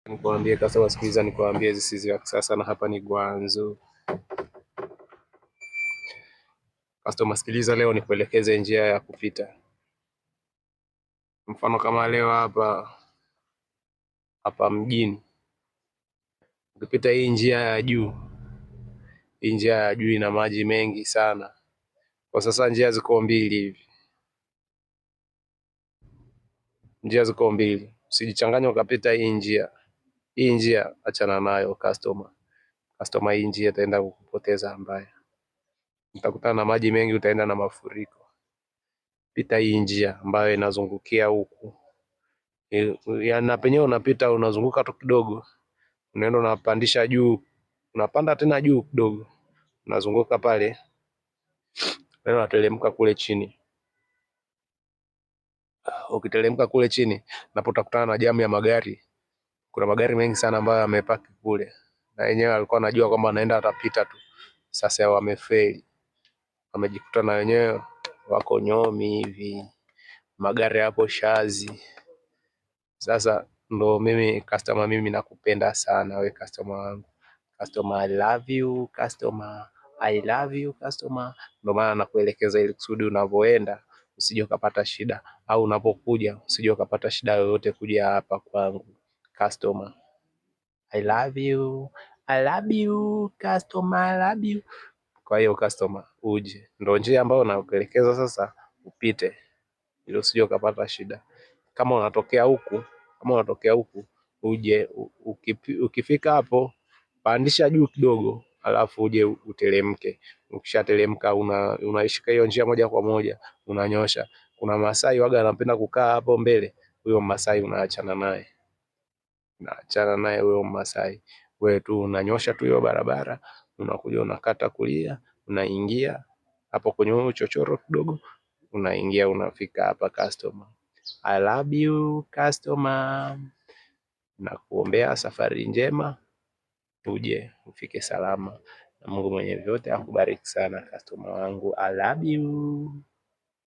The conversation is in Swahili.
Nikwambie kasa wasikiliza, nikwambie zisizo ya kisasa, na hapa ni Gwanzo. Customer sikiliza, leo nikuelekeze njia ya kupita. Mfano kama leo hapa mjini, ukipita hii njia ya juu, hii njia ya juu ina maji mengi sana. Kwa sasa njia ziko mbili hivi, njia ziko mbili, usijichanganye ukapita hii njia. Hii njia achana nayo customer. Hii njia itaenda kukupoteza mbaya, utakutana na maji mengi, utaenda na mafuriko. Pita hii njia ambayo inazungukia huku, na penyewe unapita unazunguka tu kidogo, unaenda unapandisha juu, unapanda tena juu kidogo, unazunguka pale, unateremka kule chini. Ukiteremka kule chini, napo utakutana na jamu ya magari. Kuna magari mengi sana ambayo yamepaki kule, na wenyewe alikuwa anajua kwamba anaenda atapita tu. Sasa wamefeli, wamejikuta na wenyewe wako nyomi hivi, magari hapo shazi. Sasa ndo mimi customer, mimi nakupenda sana we customer wangu. Customer I love you, customer I love you customer. Ndo maana nakuelekeza ili kusudi unavyoenda usije ukapata shida, au unapokuja usije ukapata shida yoyote kuja hapa kwangu customer. I love you, I love you customer, I love you. Kwa hiyo customer, uje, ndo njia ambayo nakuelekeza sasa upite, ili usije ukapata shida. Kama unatokea huku uje, ukifika hapo pandisha juu kidogo, alafu uje uteremke. Ukishateremka unaishika hiyo njia moja kwa moja, unanyosha. Kuna Masai waga anapenda kukaa hapo mbele, huyo Masai unaachana naye huyo Masai. Wewe tu unanyosha tu hiyo barabara, unakuja unakata kulia, unaingia hapo kwenye huo chochoro kidogo, unaingia unafika hapa customer. I love you customer. Na kuombea safari njema, uje ufike salama, na Mungu mwenye vyote akubariki sana customer wangu. I love you.